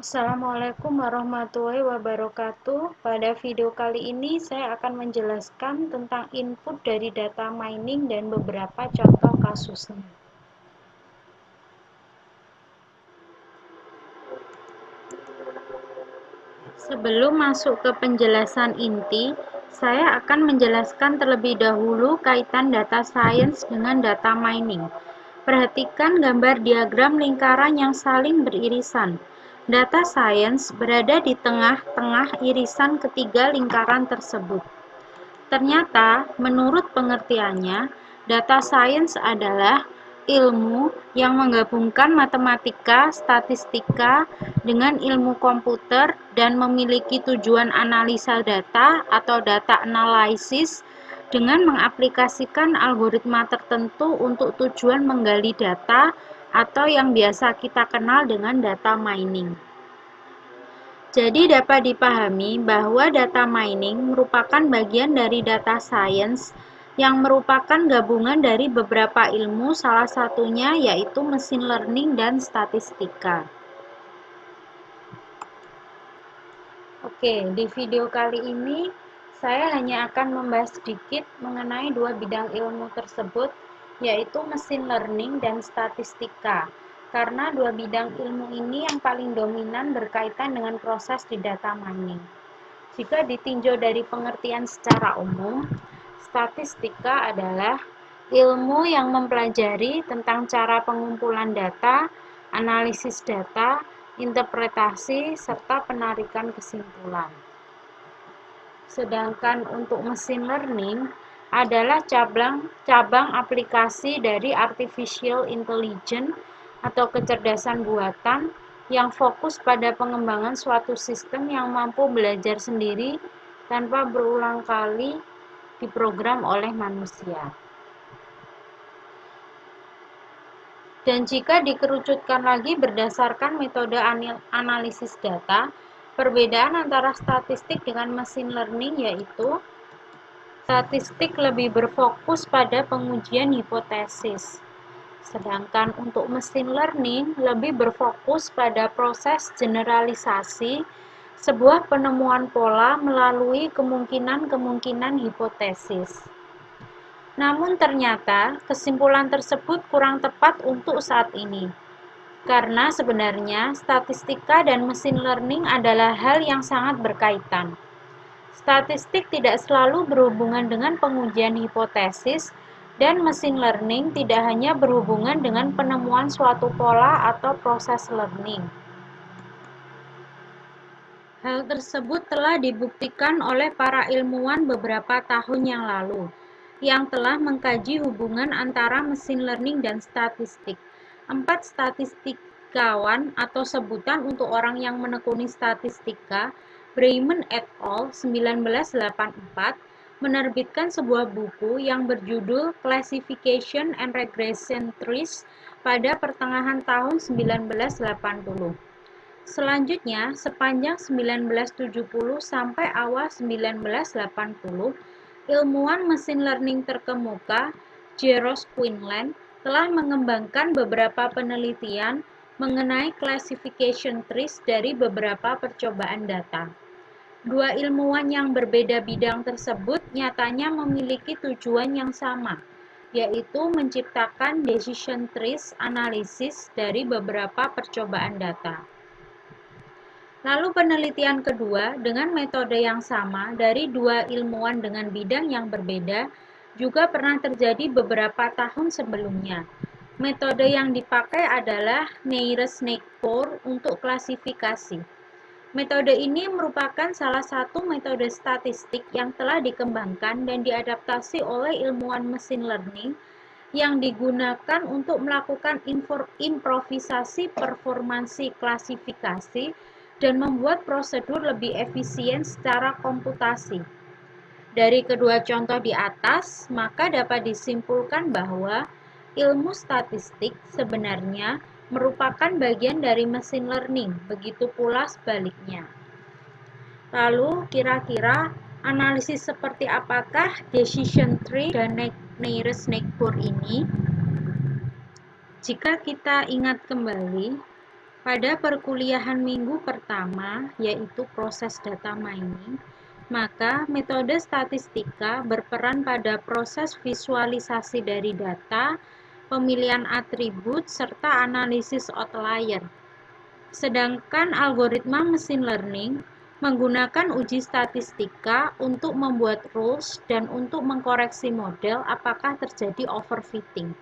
Assalamualaikum warahmatullahi wabarakatuh. Pada video kali ini saya akan menjelaskan tentang input dari data mining dan beberapa contoh kasusnya. Sebelum masuk ke penjelasan inti, saya akan menjelaskan terlebih dahulu kaitan data science dengan data mining. Perhatikan gambar diagram lingkaran yang saling beririsan. Data science berada di tengah-tengah irisan ketiga lingkaran tersebut. Ternyata, menurut pengertiannya, data science adalah ilmu yang menggabungkan matematika, statistika, dengan ilmu komputer dan memiliki tujuan analisa data atau data analysis dengan mengaplikasikan algoritma tertentu untuk tujuan menggali data atau yang biasa kita kenal dengan data mining. Jadi dapat dipahami bahwa data mining merupakan bagian dari data science yang merupakan gabungan dari beberapa ilmu, salah satunya yaitu machine learning dan statistika. Oke, di video kali ini saya hanya akan membahas sedikit mengenai dua bidang ilmu tersebut, yaitu machine learning dan statistika. Karena dua bidang ilmu ini yang paling dominan berkaitan dengan proses di data mining. Jika ditinjau dari pengertian secara umum, statistika adalah ilmu yang mempelajari tentang cara pengumpulan data, analisis data, interpretasi, serta penarikan kesimpulan. Sedangkan untuk machine learning adalah cabang aplikasi dari artificial intelligence atau kecerdasan buatan yang fokus pada pengembangan suatu sistem yang mampu belajar sendiri tanpa berulang kali diprogram oleh manusia. Dan jika dikerucutkan lagi berdasarkan metode analisis data, perbedaan antara statistik dengan machine learning yaitu statistik lebih berfokus pada pengujian hipotesis, sedangkan untuk machine learning lebih berfokus pada proses generalisasi sebuah penemuan pola melalui kemungkinan-kemungkinan hipotesis. Namun ternyata kesimpulan tersebut kurang tepat untuk saat ini, karena sebenarnya statistika dan machine learning adalah hal yang sangat berkaitan. Statistik tidak selalu berhubungan dengan pengujian hipotesis, dan machine learning tidak hanya berhubungan dengan penemuan suatu pola atau proses learning. Hal tersebut telah dibuktikan oleh para ilmuwan beberapa tahun yang lalu, yang telah mengkaji hubungan antara machine learning dan statistik. 4 statistikawan atau sebutan untuk orang yang menekuni statistika, Breiman et al. 1984, menerbitkan sebuah buku yang berjudul Classification and Regression Trees pada pertengahan tahun 1980. Selanjutnya, sepanjang 1970 sampai awal 1980, ilmuwan mesin learning terkemuka, Jaros Quinlan, telah mengembangkan beberapa penelitian mengenai classification trees dari beberapa percobaan data. Dua ilmuwan yang berbeda bidang tersebut nyatanya memiliki tujuan yang sama, yaitu menciptakan decision trees analisis dari beberapa percobaan data. Lalu penelitian kedua dengan metode yang sama dari dua ilmuwan dengan bidang yang berbeda juga pernah terjadi beberapa tahun sebelumnya. Metode yang dipakai adalah Nairn-Snakepour untuk klasifikasi. Metode ini merupakan salah satu metode statistik yang telah dikembangkan dan diadaptasi oleh ilmuwan mesin learning yang digunakan untuk melakukan improvisasi performansi klasifikasi dan membuat prosedur lebih efisien secara komputasi. Dari kedua contoh di atas, maka dapat disimpulkan bahwa ilmu statistik sebenarnya merupakan bagian dari machine learning, begitu pula sebaliknya. Lalu, kira-kira analisis seperti apakah decision tree dan Nairn-Snakepour ini? Jika kita ingat kembali, Pada perkuliahan minggu pertama, yaitu proses data mining, maka metode statistika berperan pada proses visualisasi dari data, pemilihan atribut, serta analisis outlier. Sedangkan algoritma mesin learning menggunakan uji statistika untuk membuat rules dan untuk mengkoreksi model apakah terjadi overfitting.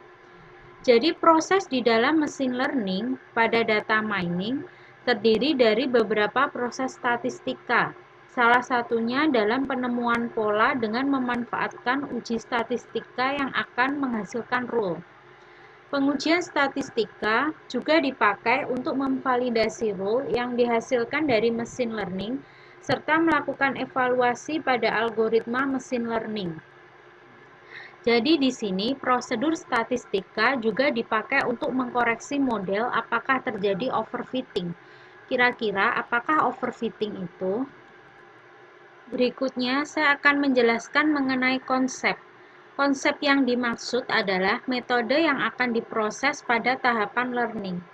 Jadi proses di dalam mesin learning pada data mining terdiri dari beberapa proses statistika. Salah satunya dalam penemuan pola dengan memanfaatkan uji statistika yang akan menghasilkan rule. Pengujian statistika juga dipakai untuk memvalidasi rule yang dihasilkan dari mesin learning serta melakukan evaluasi pada algoritma mesin learning. Jadi di sini prosedur statistika juga dipakai untuk mengkoreksi model apakah terjadi overfitting. Kira-kira apakah overfitting itu? Berikutnya saya akan menjelaskan mengenai konsep. Konsep yang dimaksud adalah metode yang akan diproses pada tahapan learning.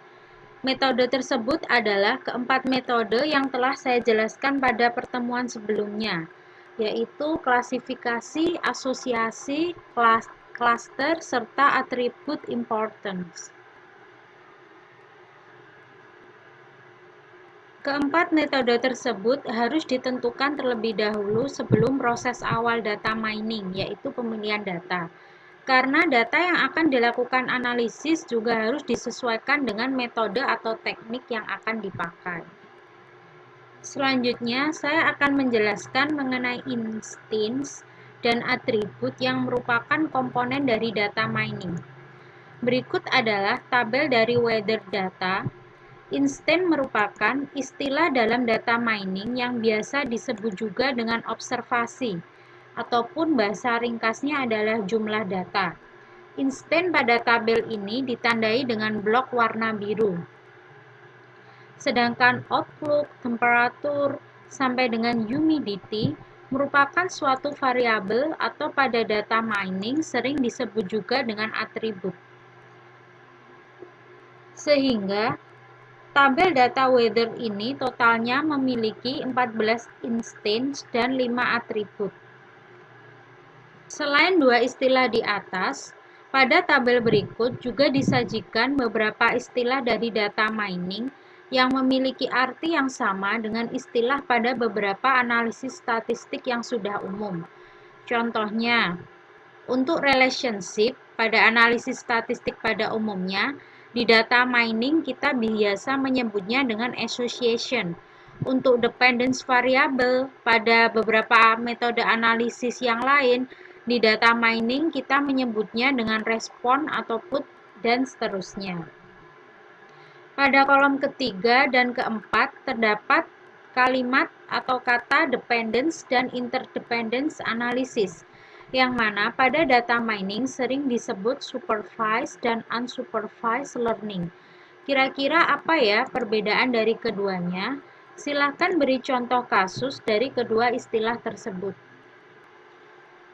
Metode tersebut adalah keempat metode yang telah saya jelaskan pada pertemuan sebelumnya, yaitu klasifikasi, asosiasi, cluster, serta atribut importance. Keempat metode tersebut harus ditentukan terlebih dahulu sebelum proses awal data mining, yaitu pemilihan data. Karena data yang akan dilakukan analisis juga harus disesuaikan dengan metode atau teknik yang akan dipakai. Selanjutnya, saya akan menjelaskan mengenai instance dan atribut yang merupakan komponen dari data mining. Berikut adalah tabel dari weather data. Instance merupakan istilah dalam data mining yang biasa disebut juga dengan observasi, ataupun bahasa ringkasnya adalah jumlah data. Instance pada tabel ini ditandai dengan blok warna biru. Sedangkan outlook, temperatur, sampai dengan humidity merupakan suatu variabel atau pada data mining sering disebut juga dengan atribut. Sehingga tabel data weather ini totalnya memiliki 14 instance dan 5 atribut. Selain dua istilah di atas, pada tabel berikut juga disajikan beberapa istilah dari data mining yang memiliki arti yang sama dengan istilah pada beberapa analisis statistik yang sudah umum. Contohnya, untuk relationship pada analisis statistik pada umumnya, di data mining kita biasa menyebutnya dengan association. Untuk dependence variable pada beberapa metode analisis yang lain, di data mining kita menyebutnya dengan respon atau put dan seterusnya. Pada kolom ketiga dan keempat terdapat kalimat atau kata dependence dan interdependence analysis, yang mana pada data mining sering disebut supervised dan unsupervised learning. Kira-kira apa ya perbedaan dari keduanya? Silakan beri contoh kasus dari kedua istilah tersebut.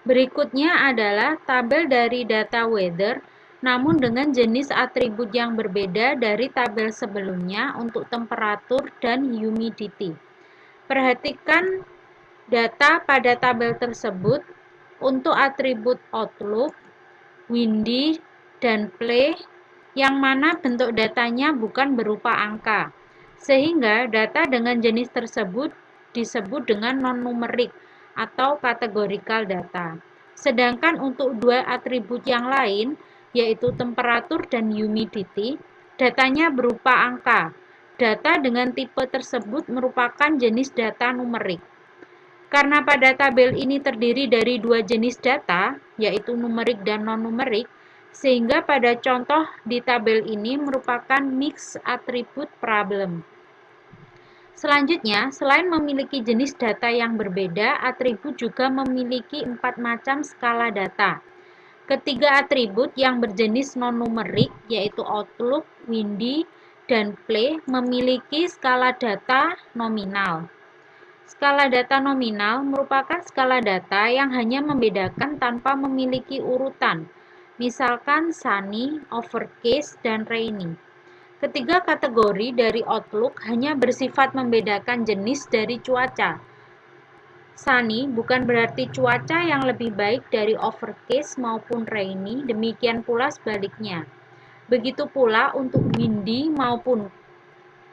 Berikutnya adalah tabel dari data weather, namun dengan jenis atribut yang berbeda dari tabel sebelumnya untuk temperatur dan humidity. Perhatikan data pada tabel tersebut untuk atribut outlook, windy, dan play, yang mana bentuk datanya bukan berupa angka. Sehingga data dengan jenis tersebut disebut dengan non-numerik atau kategorikal data. Sedangkan untuk dua atribut yang lain, yaitu temperatur dan humidity, datanya berupa angka. Data dengan tipe tersebut merupakan jenis data numerik. Karena pada tabel ini terdiri dari dua jenis data, yaitu numerik dan non-numerik, sehingga pada contoh di tabel ini merupakan mixed attribute problem. Selanjutnya, selain memiliki jenis data yang berbeda, atribut juga memiliki 4 macam skala data. Ketiga atribut yang berjenis non-numerik, yaitu outlook, windy, dan play, memiliki skala data nominal. Skala data nominal merupakan skala data yang hanya membedakan tanpa memiliki urutan, misalkan sunny, overcast, dan rainy. Ketiga kategori dari Outlook hanya bersifat membedakan jenis dari cuaca. Sunny bukan berarti cuaca yang lebih baik dari overcast maupun rainy, demikian pula sebaliknya. Begitu pula untuk windy maupun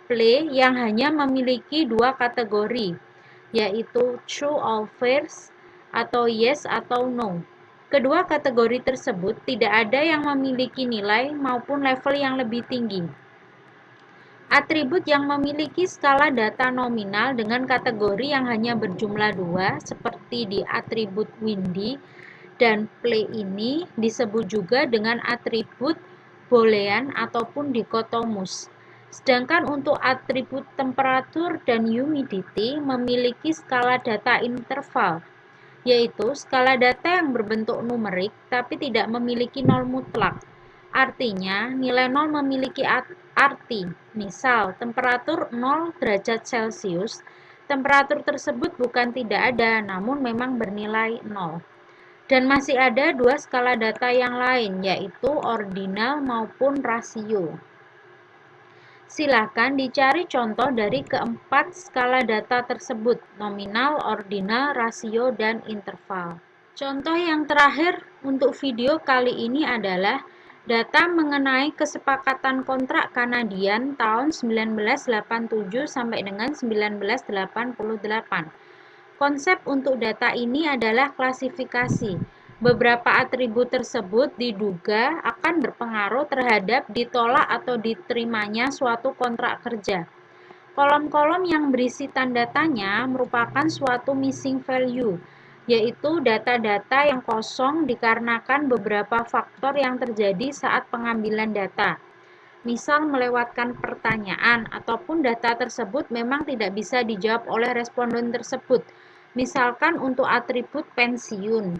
play yang hanya memiliki dua kategori, yaitu true or false atau yes atau no. Kedua kategori tersebut tidak ada yang memiliki nilai maupun level yang lebih tinggi. Atribut yang memiliki skala data nominal dengan kategori yang hanya berjumlah 2, seperti di atribut windy dan play ini, disebut juga dengan atribut boolean ataupun dikotomus. Sedangkan untuk atribut temperatur dan humidity memiliki skala data interval, yaitu skala data yang berbentuk numerik tapi tidak memiliki nol mutlak. Artinya, nilai 0 memiliki arti. Misal, temperatur 0 derajat Celcius, temperatur tersebut bukan tidak ada, namun memang bernilai 0. Dan masih ada dua skala data yang lain, yaitu ordinal maupun rasio. Silakan dicari contoh dari keempat skala data tersebut, nominal, ordinal, rasio, dan interval. Contoh yang terakhir untuk video kali ini adalah data mengenai kesepakatan kontrak Kanadian tahun 1987 sampai dengan 1988. Konsep untuk data ini adalah klasifikasi. Beberapa atribut tersebut diduga akan berpengaruh terhadap ditolak atau diterimanya suatu kontrak kerja. Kolom-kolom yang berisi tanda tanya merupakan suatu missing value, yaitu data-data yang kosong dikarenakan beberapa faktor yang terjadi saat pengambilan data. Misal melewatkan pertanyaan ataupun data tersebut memang tidak bisa dijawab oleh responden tersebut. Misalkan untuk atribut pensiun.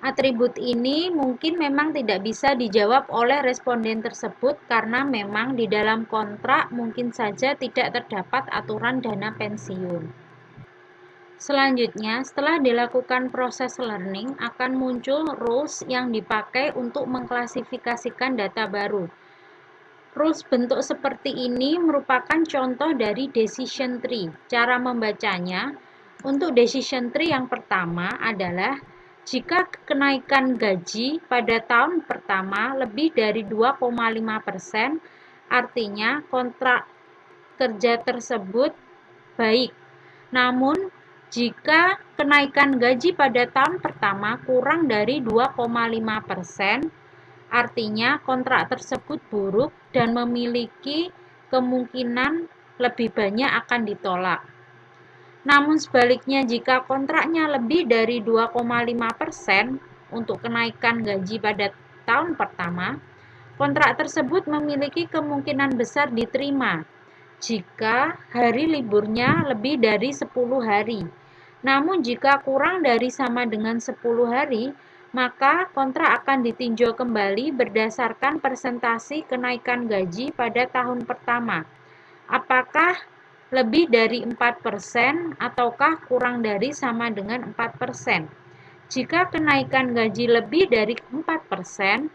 Atribut ini mungkin memang tidak bisa dijawab oleh responden tersebut karena memang di dalam kontrak mungkin saja tidak terdapat aturan dana pensiun. Selanjutnya, setelah dilakukan proses learning, akan muncul rules yang dipakai untuk mengklasifikasikan data baru. Rules bentuk seperti ini merupakan contoh dari decision tree. Cara membacanya, untuk decision tree yang pertama adalah jika kenaikan gaji pada tahun pertama lebih dari 2,5%, artinya kontrak kerja tersebut baik. Namun, jika kenaikan gaji pada tahun pertama kurang dari 2,5%, artinya kontrak tersebut buruk dan memiliki kemungkinan lebih banyak akan ditolak. Namun sebaliknya, jika kontraknya lebih dari 2,5% untuk kenaikan gaji pada tahun pertama, kontrak tersebut memiliki kemungkinan besar diterima jika hari liburnya lebih dari 10 hari. Namun jika kurang dari sama dengan 10 hari, maka kontrak akan ditinjau kembali berdasarkan persentase kenaikan gaji pada tahun pertama. Apakah lebih dari 4% ataukah kurang dari sama dengan 4%? Jika kenaikan gaji lebih dari 4%,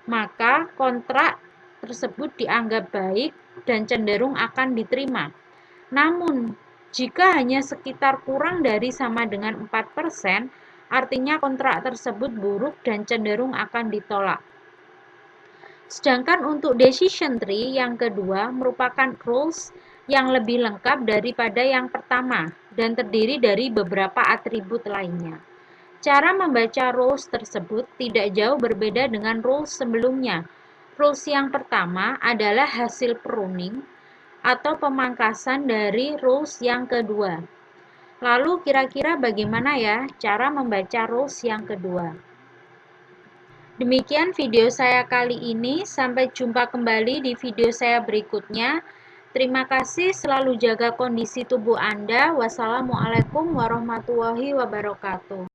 maka kontrak tersebut dianggap baik dan cenderung akan diterima. Namun, jika hanya sekitar kurang dari sama dengan 4%, artinya kontrak tersebut buruk dan cenderung akan ditolak. Sedangkan untuk decision tree yang kedua merupakan rules yang lebih lengkap daripada yang pertama dan terdiri dari beberapa atribut lainnya. Cara membaca rules tersebut tidak jauh berbeda dengan rules sebelumnya. Rules yang pertama adalah hasil pruning atau pemangkasan dari rules yang kedua. Lalu kira-kira bagaimana ya cara membaca rules yang kedua? Demikian video saya kali ini, sampai jumpa kembali di video saya berikutnya. Terima kasih, selalu jaga kondisi tubuh Anda. Wassalamualaikum warahmatullahi wabarakatuh.